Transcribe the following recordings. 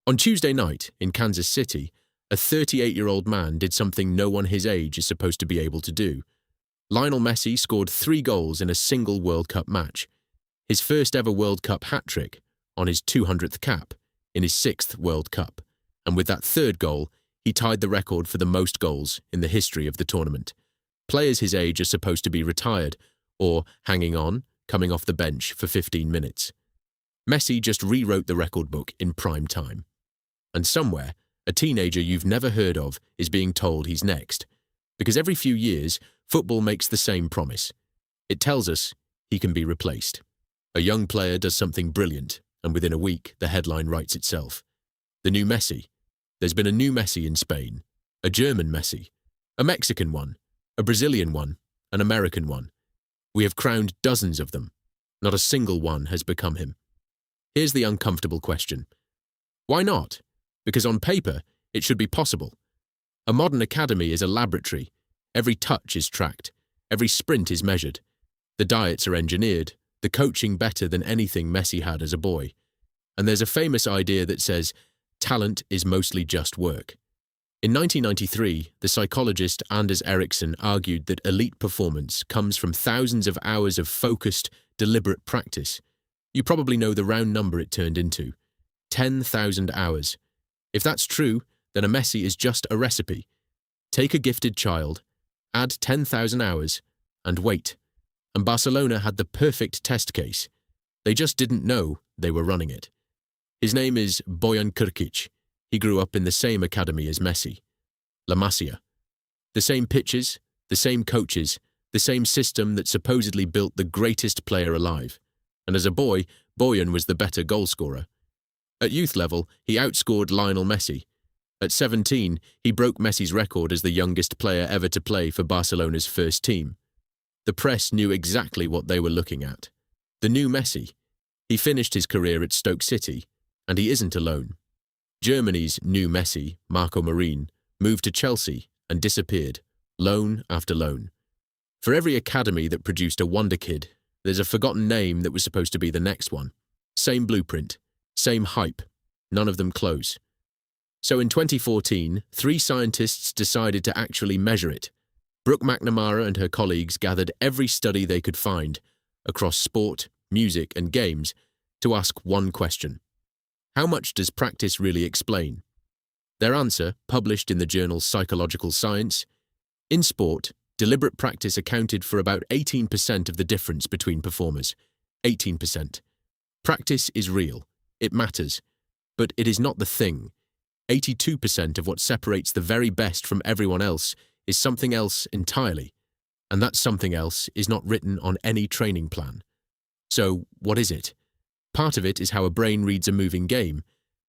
On Tuesday night in Kansas City, a 38-year-old man did something no one his age is supposed to be able to do. Lionel Messi scored 3 goals in a single World Cup match. His first ever World Cup hat-trick, on his 200th cap, in his 6th World Cup. And with that 3rd goal, he tied the record for the most goals in the history of the tournament. Players his age are supposed to be retired, or hanging on, coming off the bench for 15 minutes. Messi just rewrote the record book in prime time. And somewhere, a teenager you've never heard of is being told he's next. Because every few years, football makes the same promise. It tells us he can be replaced. A young player does something brilliant, and within a week, the headline writes itself. The new Messi. There's been a new Messi in Spain, a German Messi, a Mexican one, a Brazilian one, an American one. We have crowned dozens of them. Not a single one has become him. Here's the uncomfortable question. Why not? Because on paper, it should be possible. A modern academy is a laboratory. Every touch is tracked. Every sprint is measured. The diets are engineered. The coaching better than anything Messi had as a boy. And there's a famous idea that says, talent is mostly just work. In 1993, the psychologist Anders Ericsson argued that elite performance comes from thousands of hours of focused, deliberate practice. You probably know the round number it turned into. 10,000 hours. If that's true, then a Messi is just a recipe. Take a gifted child, add 10,000 hours, and wait. And Barcelona had the perfect test case. They just didn't know they were running it. His name is Bojan. He grew up in the same academy as Messi. La Masia. The same pitches, the same coaches, the same system that supposedly built the greatest player alive. And as a boy, Bojan was the better goalscorer. At youth level, he outscored Lionel Messi. At 17, he broke Messi's record as the youngest player ever to play for Barcelona's first team. The press knew exactly what they were looking at. The new Messi. He finished his career at Stoke City, and he isn't alone. Germany's new Messi, Marco Marin, moved to Chelsea and disappeared, loan after loan. For every academy that produced a wonder kid, there's a forgotten name that was supposed to be the next one. Same blueprint, same hype, none of them close. So in 2014, 3 scientists decided to actually measure it. Brooke McNamara and her colleagues gathered every study they could find, across sport, music, and games, to ask one question. How much does practice really explain? Their answer, published in the journal Psychological Science, in sport, deliberate practice accounted for about 18% of the difference between performers. 18%. Practice is real. It matters. But it is not the thing. 82% of what separates the very best from everyone else is something else entirely. And that something else is not written on any training plan. So, what is it? Part of it is how a brain reads a moving game,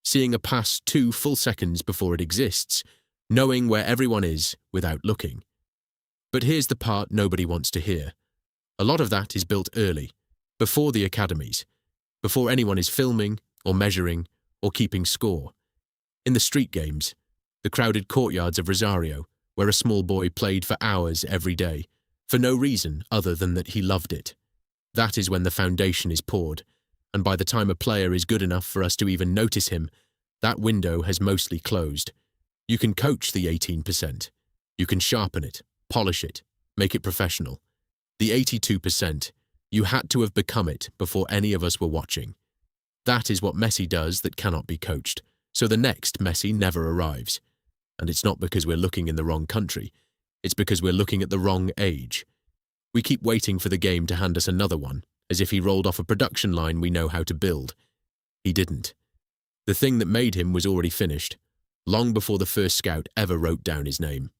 seeing a pass 2 full seconds before it exists, knowing where everyone is without looking. But here's the part nobody wants to hear. A lot of that is built early, before the academies, before anyone is filming or measuring or keeping score. In the street games, the crowded courtyards of Rosario, where a small boy played for hours every day, for no reason other than that he loved it. That is when the foundation is poured, and by the time a player is good enough for us to even notice him, that window has mostly closed. You can coach the 18%. You can sharpen it, polish it, make it professional. The 82%, you had to have become it before any of us were watching. That is what Messi does that cannot be coached, so the next Messi never arrives. And it's not because we're looking in the wrong country, it's because we're looking at the wrong age. We keep waiting for the game to hand us another one, as if he rolled off a production line we know how to build. He didn't. The thing that made him was already finished, long before the first scout ever wrote down his name.